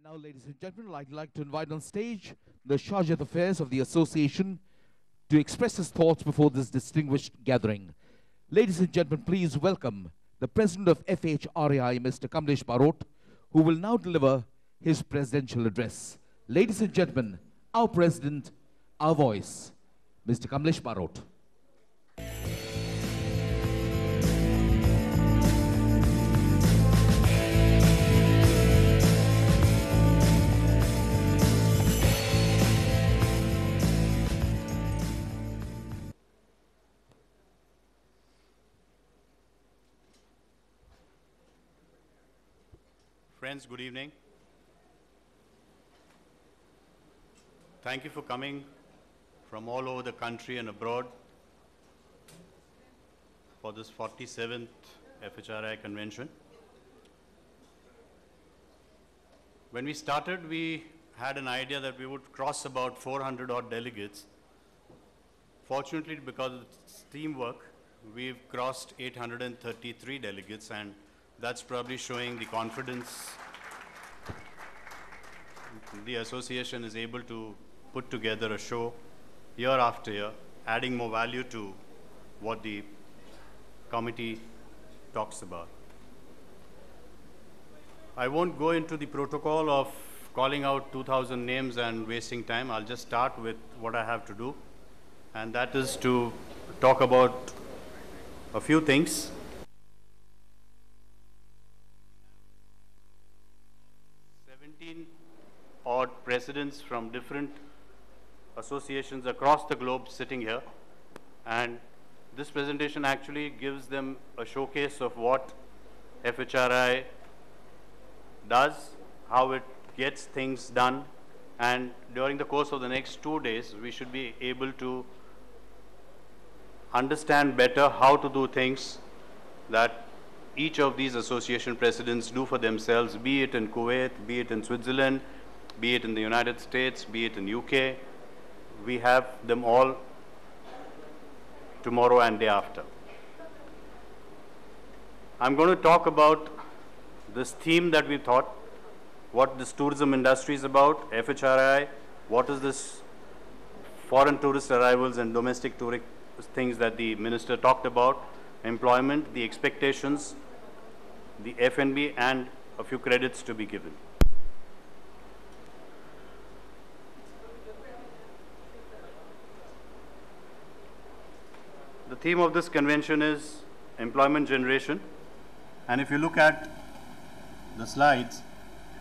Now, ladies and gentlemen, I'd like to invite on stage the Charge d'Affaires of the Association to express his thoughts before this distinguished gathering. Ladies and gentlemen, please welcome the President of FHRAI, Mr. Kamlesh Barot, who will now deliver his presidential address. Ladies and gentlemen, our President, our voice, Mr. Kamlesh Barot. Friends, good evening. Thank you for coming from all over the country and abroad for this 47th FHRAI convention. When we started, we had an idea that we would cross about 400 odd delegates. Fortunately, because of teamwork, we've crossed 833 delegates, and that's probably showing the confidence the association is able to put together a show year after year, adding more value to what the committee talks about. I won't go into the protocol of calling out 2,000 names and wasting time. I'll just start with what I have to do, and that is to talk about a few things. 17 odd presidents from different associations across the globe sitting here, and this presentation actually gives them a showcase of what FHRAI does, how it gets things done, and during the course of the next 2 days we should be able to understand better how to do things that each of these association presidents do for themselves, be it in Kuwait, be it in Switzerland, be it in the United States, be it in UK. We have them all tomorrow and day after. I'm going to talk about this theme that we thought, what this tourism industry is about, FHRAI, what is this foreign tourist arrivals and domestic tourist things that the minister talked about, employment, the expectations, the F&B, and a few credits to be given. The theme of this convention is employment generation, and if you look at the slides,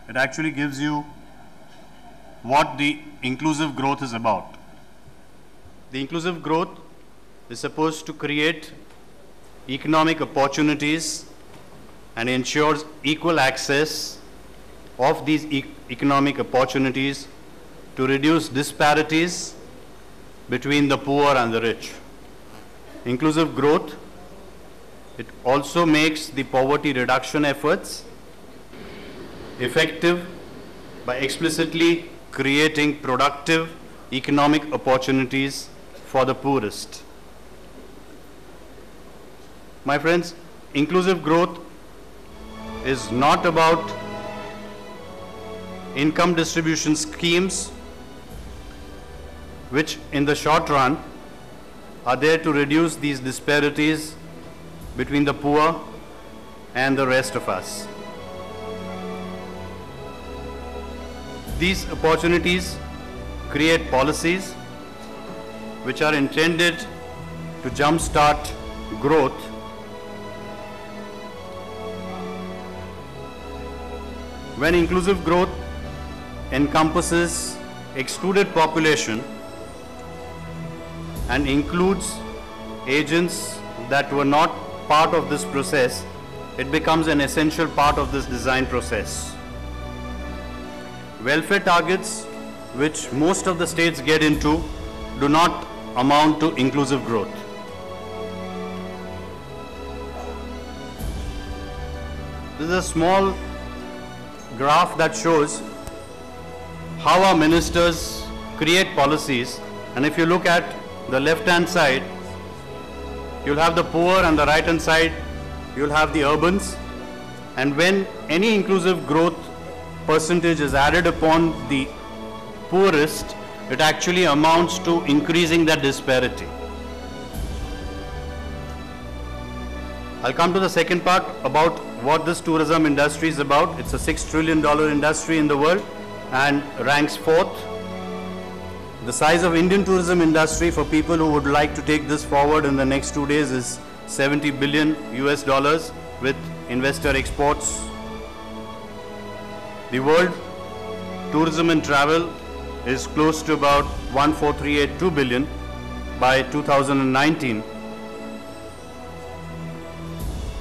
it actually gives you what the inclusive growth is about. The inclusive growth is supposed to create economic opportunities and ensures equal access of these economic opportunities to reduce disparities between the poor and the rich. Inclusive growth, it also makes the poverty reduction efforts effective by explicitly creating productive economic opportunities for the poorest. My friends, inclusive growth is not about income distribution schemes which in the short run are there to reduce these disparities between the poor and the rest of us. These opportunities create policies which are intended to jumpstart growth when inclusive growth encompasses excluded population and includes agents that were not part of this process, it becomes an essential part of this design process. Welfare targets, which most of the states get into, do not amount to inclusive growth. This is a small graph that shows how our ministers create policies, and if you look at the left-hand side, you'll have the poor, and the right-hand side, you'll have the urbans. And when any inclusive growth percentage is added upon the poorest, it actually amounts to increasing that disparity. I'll come to the second part about what this tourism industry is about. It's a $6 trillion industry in the world and ranks 4th. The size of Indian tourism industry, for people who would like to take this forward in the next 2 days, is 70 billion US dollars with investor exports. The world tourism and travel is close to about 14382 billion by 2019.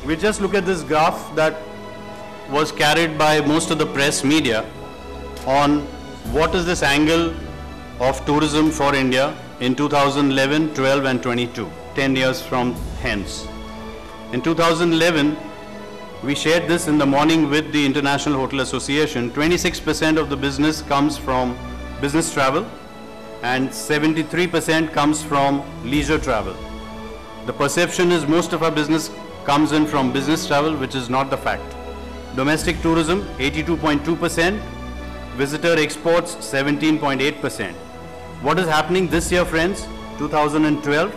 We just look at this graph that was carried by most of the press media on what is this angle of tourism for India in 2011, 12 and 22, 10 years from hence. In 2011, we shared this in the morning with the International Hotel Association. 26% of the business comes from business travel and 73% comes from leisure travel. The perception is most of our business comes in from business travel, which is not the fact. Domestic tourism, 82.2%. Visitor exports, 17.8%. What is happening this year, friends? 2012,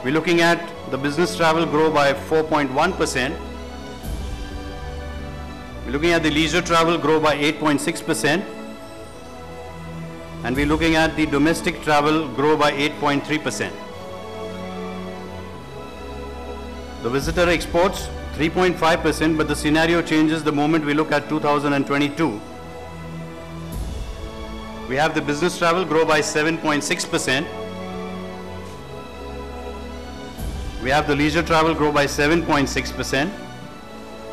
we're looking at the business travel grow by 4.1%. We're looking at the leisure travel grow by 8.6%. And we're looking at the domestic travel grow by 8.3%. The visitor exports 3.5%, but the scenario changes the moment we look at 2022. We have the business travel grow by 7.6%. We have the leisure travel grow by 7.6%.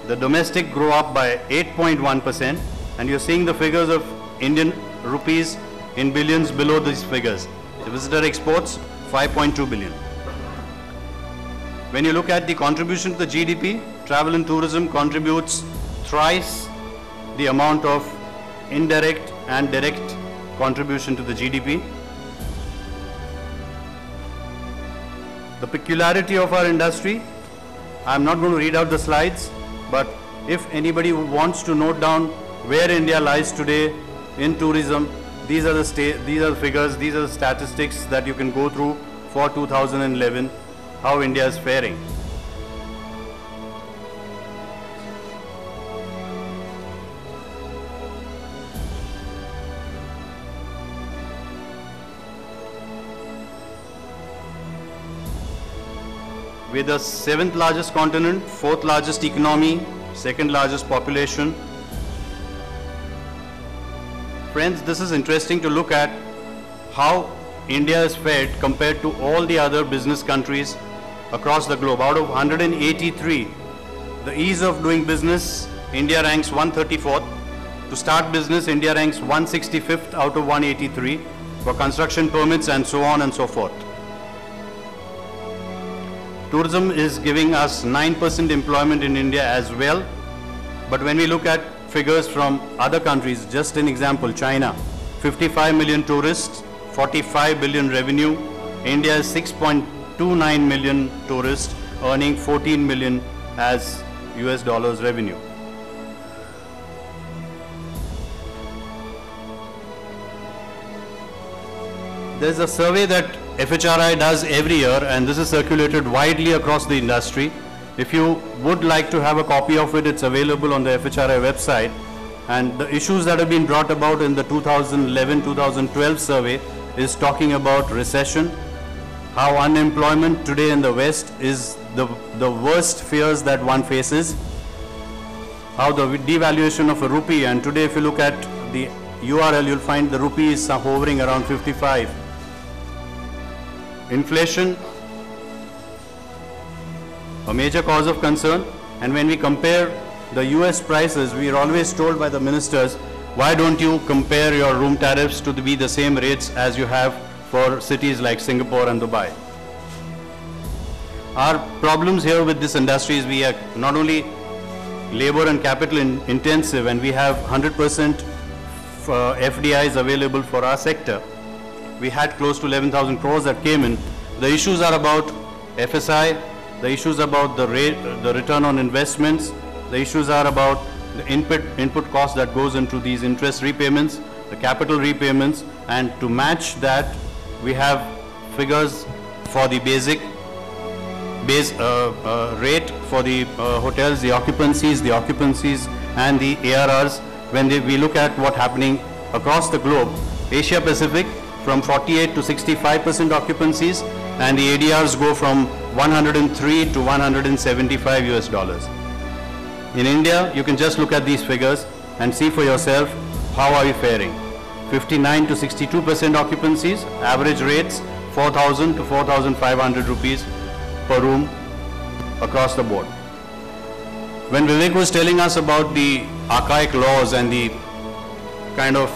The domestic grow up by 8.1%. And you're seeing the figures of Indian rupees in billions below these figures. The visitor exports 5.2 billion. When you look at the contribution to the GDP, travel and tourism contributes thrice the amount of indirect and direct contribution to the GDP. The peculiarity of our industry, I'm not going to read out the slides, but if anybody wants to note down where India lies today in tourism, these are the figures, these are the statistics that you can go through for 2011. How India is faring. We're the 7th largest continent, 4th largest economy, 2nd largest population. Friends, this is interesting to look at how India is fared compared to all the other business countries across the globe. Out of 183, the ease of doing business, India ranks 134th. To start business, India ranks 165th out of 183 for construction permits and so on and so forth. Tourism is giving us 9% employment in India as well. But when we look at figures from other countries, just an example, China, 55 million tourists, 45 billion revenue. India is 6.29 million tourists, earning 14 million as US dollars revenue. There's a survey that FHRAI does every year, and this is circulated widely across the industry. If you would like to have a copy of it, it's available on the FHRAI website. And the issues that have been brought about in the 2011-2012 survey is talking about recession, how unemployment today in the West is the worst fears that one faces, how the devaluation of a rupee, and today if you look at the URL, you'll find the rupee is hovering around 55. Inflation, a major cause of concern, and when we compare the US prices, we are always told by the ministers, why don't you compare your room tariffs to be the same rates as you have for cities like Singapore and Dubai. Our problems here with this industry is we are not only labor and capital intensive, and we have 100% FDIs available for our sector. We had close to 11,000 crores that came in. The issues are about FSI, the issues about the rate, the return on investments, the issues are about the input cost that goes into these interest repayments, the capital repayments, and to match that, we have figures for the base rate for the hotels, the occupancies and the ARRs. When we look at what's happening across the globe, Asia Pacific from 48 to 65% occupancies, and the ADRs go from 103 to 175 US dollars. In India, you can just look at these figures and see for yourself how are we faring. 59 to 62% occupancies, average rates 4,000 to 4,500 rupees per room across the board. When Vivek was telling us about the archaic laws and the kind of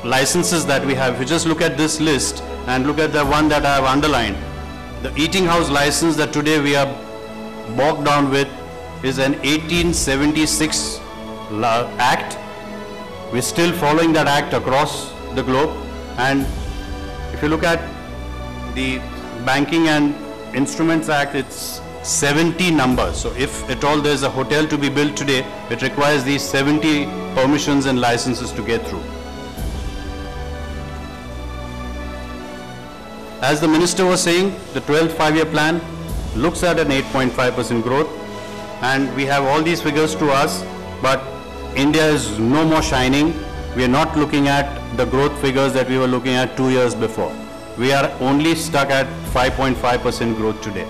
licenses that we have, if you just look at this list and look at the one that I have underlined, the eating house license that today we are bogged down with is an 1876 act. We're still following that act across the globe, and if you look at the Banking and Instruments Act, it's 70 numbers. So if at all there's a hotel to be built today, it requires these 70 permissions and licenses to get through. As the minister was saying, the 12th five-year plan looks at an 8.5% growth, and we have all these figures to us, but India is no more shining. We are not looking at the growth figures that we were looking at 2 years before. We are only stuck at 5.5% growth today.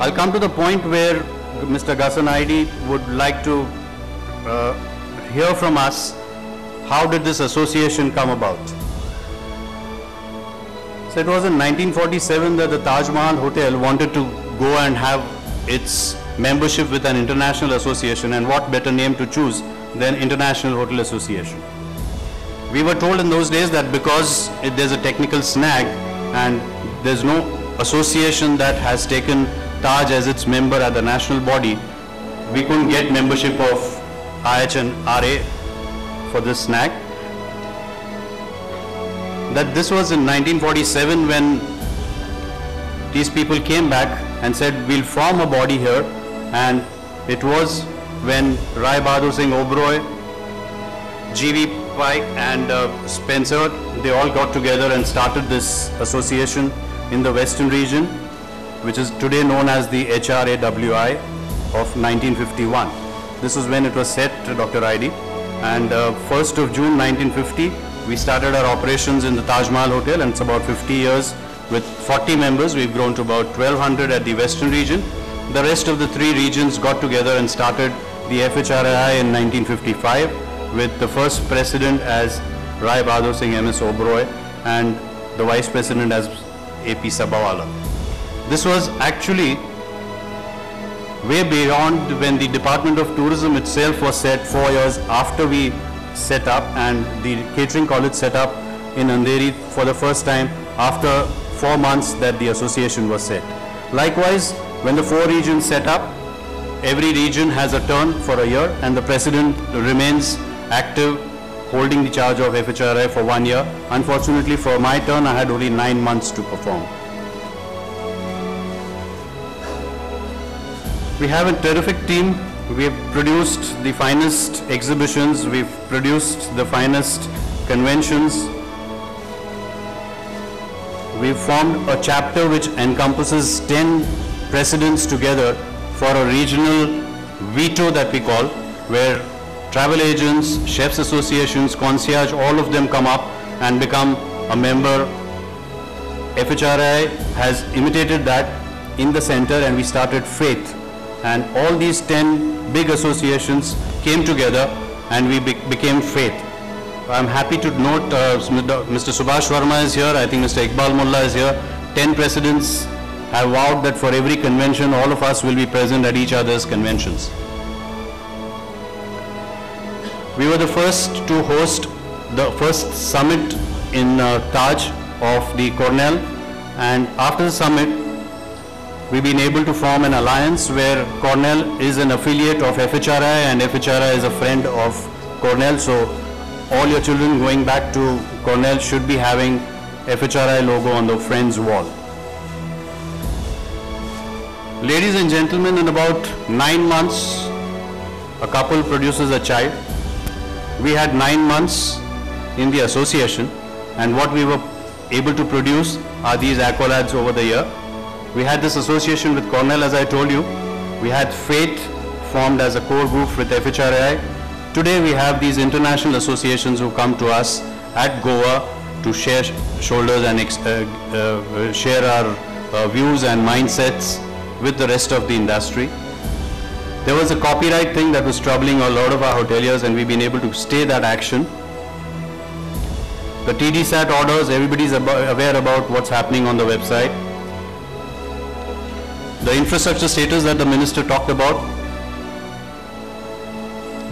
I'll come to the point where Mr. Gasanaidi would like to hear from us, how did this association come about? So it was in 1947 that the Taj Mahal Hotel wanted to go and have its membership with an international association, and what better name to choose than International Hotel Association. We were told in those days that because there's a technical snag and there's no association that has taken Taj as its member at the national body, we couldn't get membership of FHRAI for this snag. That this was in 1947 when these people came back and said we'll form a body here, and it was when Rai Bahadur Singh Oberoi, G.V. Pike and Spencer, they all got together and started this association in the western region, which is today known as the FHRAI of 1951. This is when it was set, Dr. ID, and 1st of June 1950 we started our operations in the Taj Mahal Hotel, and it's about 50 years with 40 members. We've grown to about 1,200 at the western region. The rest of the three regions got together and started the FHRAI in 1955 with the first president as Rai Bahadur Singh MS Oberoi and the vice president as AP Sabawala. This was actually way beyond when the Department of Tourism itself was set 4 years after we set up, and the catering college set up in Andheri for the first time after 4 months that the association was set. Likewise, when the 4 regions set up, every region has a term for a year, and the president remains active, holding the charge of FHRAI for 1 year. Unfortunately for my turn, I had only 9 months to perform. We have a terrific team. We have produced the finest exhibitions, we've produced the finest conventions. We've formed a chapter which encompasses 10 presidents together for a regional veto that we call, where travel agents, chefs associations, concierge, all of them come up and become a member. FHRAI has imitated that in the center, and we started Faith. And all these 10 big associations came together and we became Faith. I'm happy to note Mr. Subhash Verma is here, I think Mr. Iqbal Mullah is here. 10 presidents have vowed that for every convention, all of us will be present at each other's conventions. We were the first to host the first summit in Taj of the Cornell, and after the summit, we've been able to form an alliance where Cornell is an affiliate of FHRAI and FHRAI is a friend of Cornell. So all your children going back to Cornell should be having FHRAI logo on the Friends wall. Ladies and gentlemen, in about 9 months, a couple produces a child. We had 9 months in the association, and what we were able to produce are these accolades over the year. We had this association with Cornell, as I told you. We had FATE formed as a core group with FHRAI. Today we have these international associations who come to us at Goa to share shoulders and share our views and mindsets with the rest of the industry. There was a copyright thing that was troubling a lot of our hoteliers, and we've been able to stay that action. The TDSAT orders, everybody's aware about what's happening on the website. The infrastructure status that the minister talked about,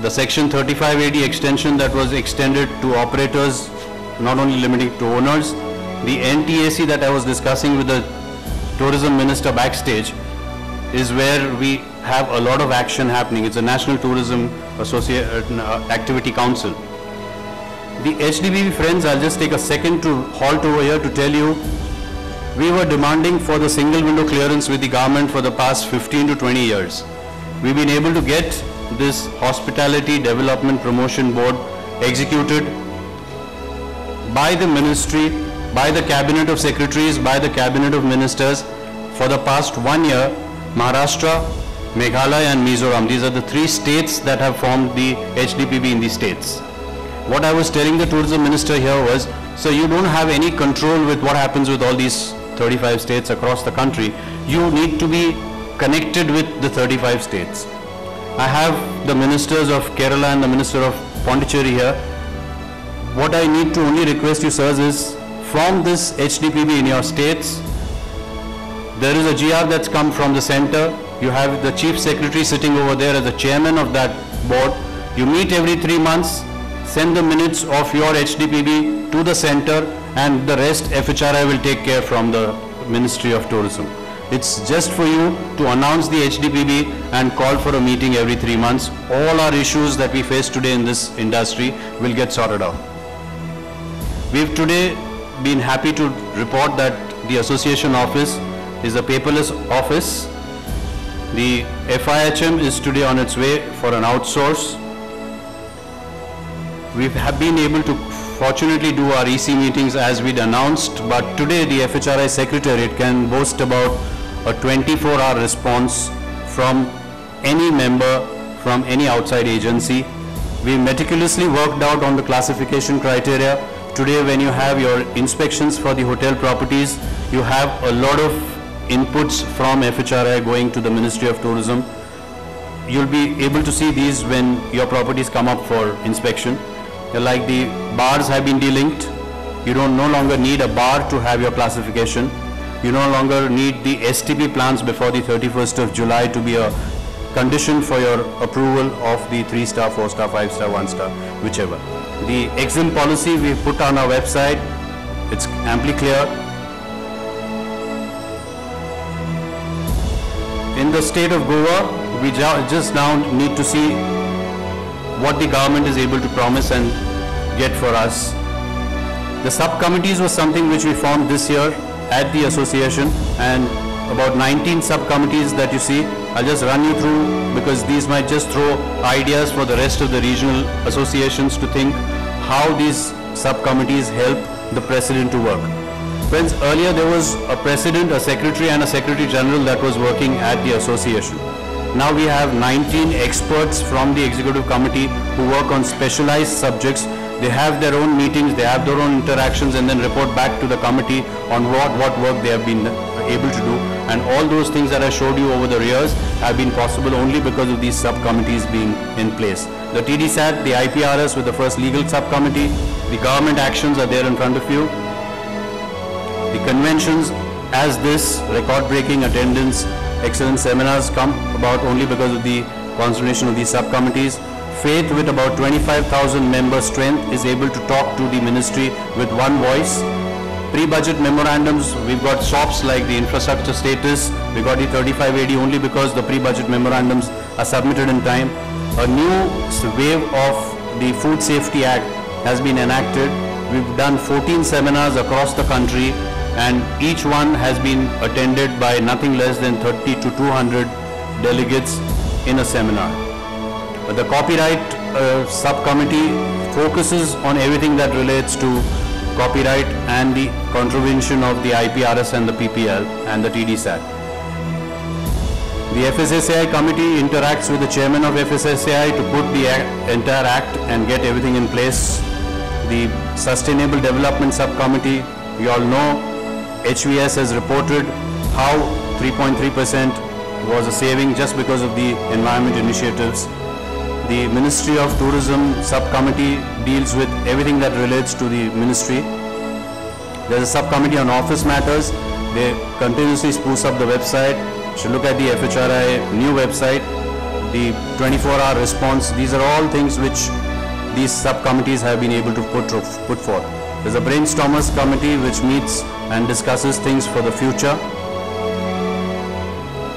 the section 35 AD extension that was extended to operators, not only limiting to owners, the NTAC that I was discussing with the tourism minister backstage is where we have a lot of action happening. It's a National Tourism Activity Council. The HDBB friends, I'll just take a second to halt over here to tell you, we were demanding for the single window clearance with the government for the past 15 to 20 years. We've been able to get this Hospitality Development Promotion Board executed by the ministry, by the Cabinet of Secretaries, by the Cabinet of Ministers for the past 1 year. Maharashtra, Meghalaya and Mizoram, these are the 3 states that have formed the HDPB in these states. What I was telling the tourism minister here was, so you don't have any control with what happens with all these 35 states across the country. You need to be connected with the 35 states. I have the ministers of Kerala and the minister of Pondicherry here. What I need to only request you, sirs, is from this HDPB in your states, there is a GR that's come from the center. You have the chief secretary sitting over there as the chairman of that board. You meet every 3 months, send the minutes of your HDPB to the center, and the rest FHRAI will take care from the Ministry of Tourism. It's just for you to announce the HDPB and call for a meeting every 3 months. All our issues that we face today in this industry will get sorted out. We've today been happy to report that the association office is a paperless office. The FIHM is today on its way for an outsource. We have been able to fortunately do our EC meetings as we'd announced, but today the FHRAI Secretariat can boast about a 24-hour response from any member, from any outside agency. We meticulously worked out on the classification criteria. Today when you have your inspections for the hotel properties, you have a lot of inputs from FHRAI going to the Ministry of Tourism. You'll be able to see these when your properties come up for inspection. Like the bars have been delinked. You don't no longer need a bar to have your classification. You no longer need the STP plans before the 31st of July to be a condition for your approval of the 3-star, 4-star, 5-star, 1-star, whichever. The exim policy we put on our website, it's amply clear. In the state of Goa, we just now need to see what the government is able to promise and get for us. The subcommittees was something which we formed this year at the association, and about 19 subcommittees that you see. I'll just run you through because these might just throw ideas for the rest of the regional associations to think how these subcommittees help the president to work. Friends, earlier there was a president, a secretary and a secretary general that was working at the association. Now we have 19 experts from the executive committee who work on specialized subjects. They have their own meetings, they have their own interactions, and then report back to the committee on what work they have been able to do. And all those things that I showed you over the years have been possible only because of these subcommittees being in place. The TDSAT, the IPRS with the first legal subcommittee, the government actions are there in front of you. The conventions as this, record-breaking attendance, excellent seminars come about only because of the constitution of these subcommittees. Faith with about 25,000 member strength is able to talk to the ministry with one voice. Pre-budget memorandums, we've got SOPs like the infrastructure status, we got the 35 AD only because the pre-budget memorandums are submitted in time. A new wave of the Food Safety Act has been enacted. We've done 14 seminars across the country, and each one has been attended by nothing less than 30 to 200 delegates in a seminar. The copyright subcommittee focuses on everything that relates to copyright and the contravention of the IPRS and the PPL and the TDSAT. The FSSAI committee interacts with the chairman of FSSAI to put the entire act and get everything in place. The Sustainable Development Subcommittee, we all know HVS has reported how 3.3% was a saving just because of the environment initiatives. The Ministry of Tourism Subcommittee deals with everything that relates to the ministry. There's a subcommittee on office matters. They continuously spruce up the website. You should look at the FHRAI new website, the 24-hour response. These are all things which these subcommittees have been able to put forth. There's a brainstormers committee which meets and discusses things for the future.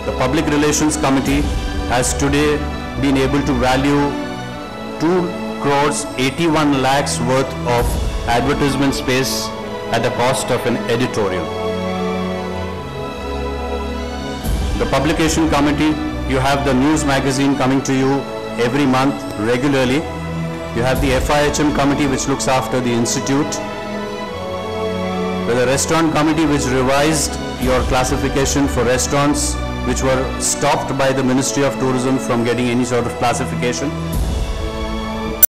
The Public Relations Committee has today been able to value 2 crores 81 lakhs worth of advertisement space at the cost of an editorial. The Publication Committee, you have the news magazine coming to you every month regularly. You have the FIHM committee which looks after the institute. There's a Restaurant Committee which revised your classification for restaurants which were stopped by the Ministry of Tourism from getting any sort of classification.